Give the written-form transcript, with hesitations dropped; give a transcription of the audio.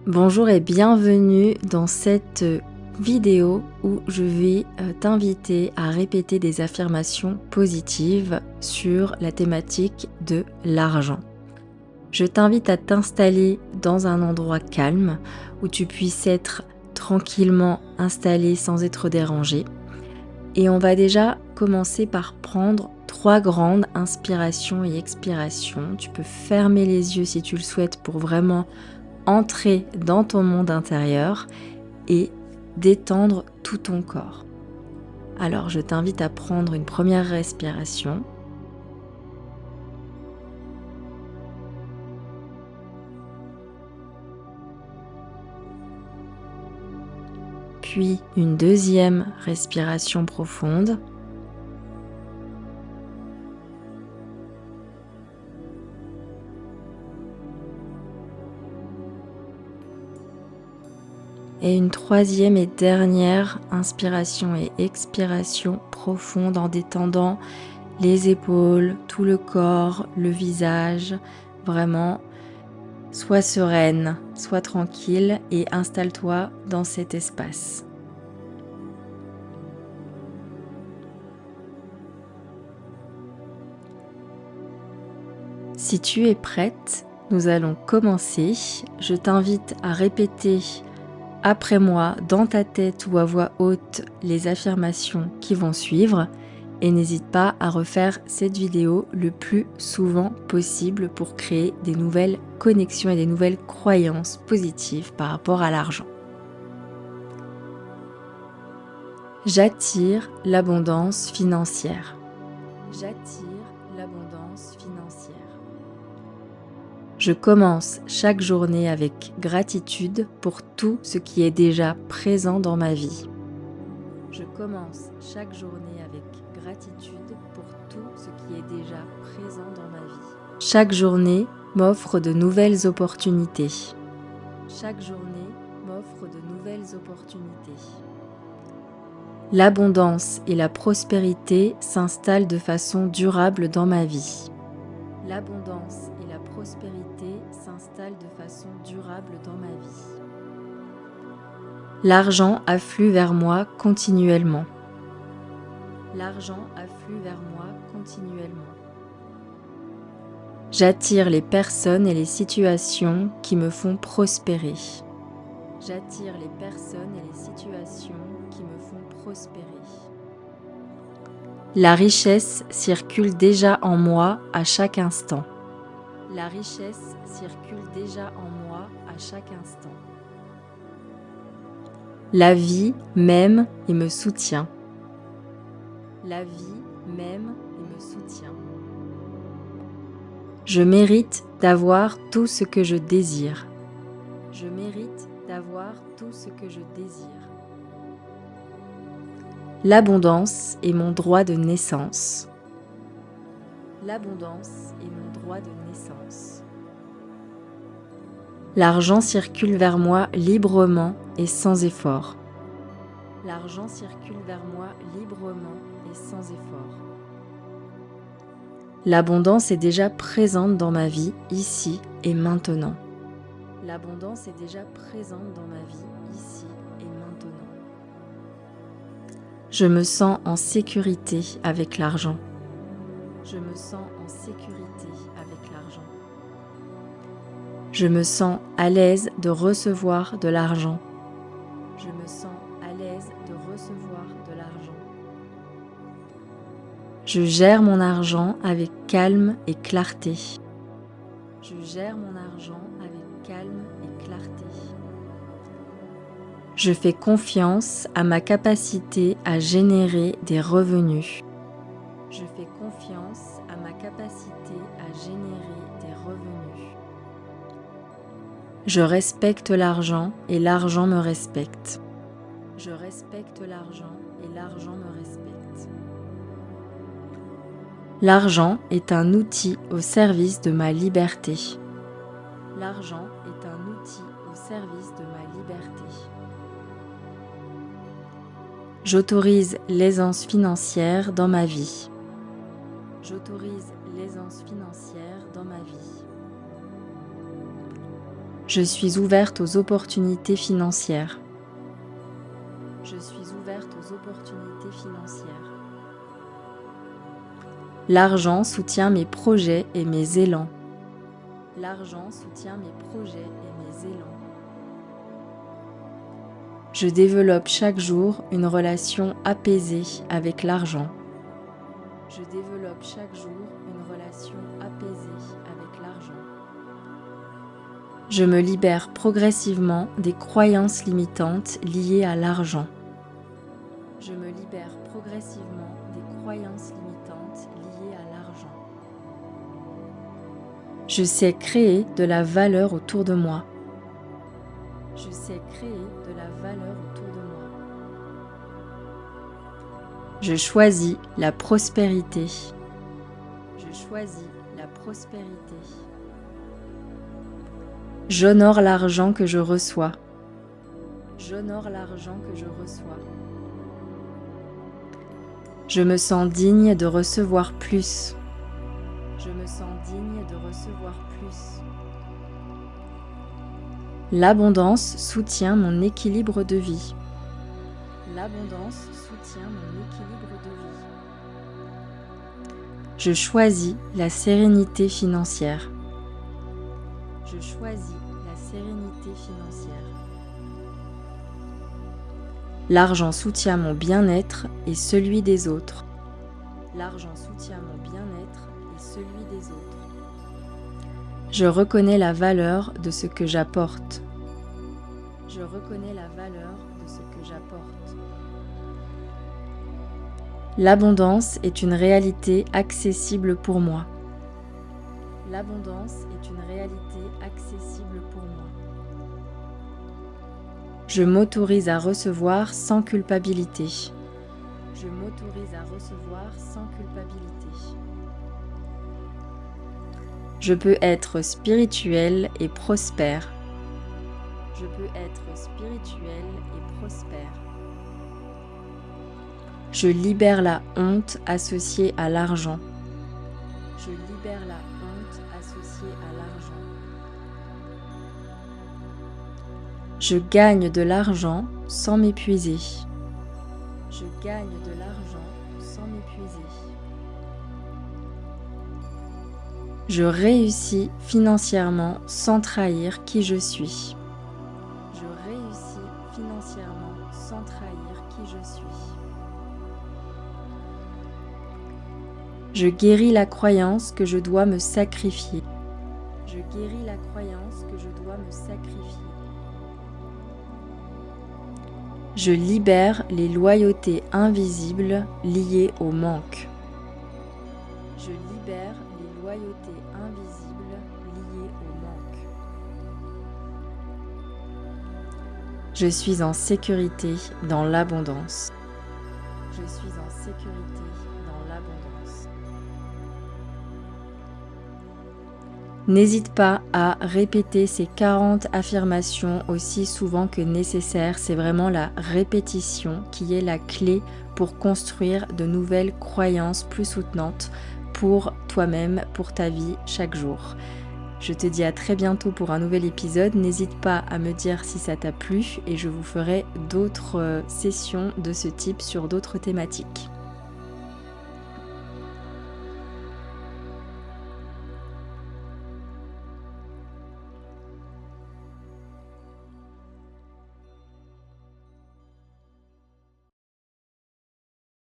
Bonjour et bienvenue dans cette vidéo où je vais t'inviter à répéter des affirmations positives sur la thématique de l'argent. Je t'invite à t'installer dans un endroit calme où tu puisses être tranquillement installé sans être dérangé. Et on va déjà commencer par prendre 3 grandes inspirations et expirations. Tu peux fermer les yeux si tu le souhaites pour vraiment entrer dans ton monde intérieur et détendre tout ton corps. Alors je t'invite à prendre une première respiration. Puis une deuxième respiration profonde. Et une troisième et dernière inspiration et expiration profonde en détendant les épaules, tout le corps, le visage. Vraiment, sois sereine, sois tranquille et installe-toi dans cet espace. Si tu es prête, nous allons commencer. Je t'invite à répéter après moi, dans ta tête ou à voix haute, les affirmations qui vont suivre. Et n'hésite pas à refaire cette vidéo le plus souvent possible pour créer des nouvelles connexions et des nouvelles croyances positives par rapport à l'argent. J'attire l'abondance financière. J'attire l'abondance financière. Je commence chaque journée avec gratitude pour tout ce qui est déjà présent dans ma vie. Je commence chaque journée avec gratitude pour tout ce qui est déjà présent dans ma vie. Chaque journée m'offre de nouvelles opportunités. Chaque journée m'offre de nouvelles opportunités. L'abondance et la prospérité s'installent de façon durable dans ma vie. L'abondance et la prospérité s'installent de façon durable dans ma vie. L'argent afflue vers moi continuellement. L'argent afflue vers moi continuellement. J'attire les personnes et les situations qui me font prospérer. J'attire les personnes et les situations qui me font prospérer. La richesse circule déjà en moi à chaque instant. La richesse circule déjà en moi à chaque instant. La vie m'aime et me soutient. La vie m'aime et me soutient. Je mérite d'avoir tout ce que je désire. Je mérite d'avoir tout ce que je désire. L'abondance est mon droit de naissance. L'abondance est mon droit de naissance. L'argent circule vers moi librement et sans effort. L'argent circule vers moi librement et sans effort. L'abondance est déjà présente dans ma vie, ici et maintenant. L'abondance est déjà présente dans ma vie, ici et maintenant. Je me sens en sécurité avec l'argent. Je me sens en sécurité avec l'argent. Je me sens à l'aise de recevoir de l'argent. Je me sens à l'aise de recevoir de l'argent. Je gère mon argent avec calme et clarté. Je gère mon argent avec calme et clarté. Je fais confiance à ma capacité à générer des revenus. Je fais confiance à ma capacité à générer des revenus. Je respecte l'argent et l'argent me respecte. Je respecte l'argent et l'argent me respecte. L'argent est un outil au service de ma liberté. L'argent est un outil au service de ma liberté. J'autorise l'aisance financière dans ma vie. J'autorise l'aisance financière dans ma vie. Je suis ouverte aux opportunités financières. Je suis ouverte aux opportunités financières. L'argent soutient mes projets et mes élans. L'argent soutient mes projets et mes élans. Je développe chaque jour une relation apaisée avec l'argent. Je développe chaque jour une relation apaisée avec l'argent. Je me libère progressivement des croyances limitantes liées à l'argent. Je me libère progressivement des croyances limitantes liées à l'argent. Je sais créer de la valeur autour de moi. Je sais créer de la valeur autour de moi. Je choisis la prospérité. Je choisis la prospérité. J'honore l'argent que je reçois. J'honore l'argent que je reçois. Je me sens digne de recevoir plus. Je me sens digne de recevoir plus. L'abondance soutient mon équilibre de vie. L'abondance soutient mon équilibre de vie. Je choisis la sérénité financière. Je choisis la sérénité financière. L'argent soutient mon bien-être et celui des autres. L'argent soutient mon bien-être et celui des autres. Je reconnais la valeur de ce que j'apporte. Je reconnais la valeur de ce que j'apporte. L'abondance est une réalité accessible pour moi. L'abondance est une réalité accessible pour moi. Je m'autorise à recevoir sans culpabilité. Je m'autorise à recevoir sans culpabilité. Je peux être spirituel et prospère. Je peux être spirituel et prospère. Je libère la honte associée à l'argent. Je libère la honte associée à l'argent. Je gagne de l'argent sans m'épuiser. Je gagne de l'argent sans m'épuiser. Je réussis financièrement sans trahir qui je suis. Je réussis financièrement sans trahir qui je suis. Je guéris la croyance que je dois me sacrifier. Je guéris la croyance que je dois me sacrifier. Je libère les loyautés invisibles liées au manque. Je libère les loyautés invisibles liées au manque. Je suis en sécurité dans l'abondance. Je suis en sécurité dans l'abondance. N'hésite pas à répéter ces 40 affirmations aussi souvent que nécessaire. C'est vraiment la répétition qui est la clé pour construire de nouvelles croyances plus soutenantes pour toi-même, pour ta vie chaque jour. Je te dis à très bientôt pour un nouvel épisode. N'hésite pas à me dire si ça t'a plu et je vous ferai d'autres sessions de ce type sur d'autres thématiques.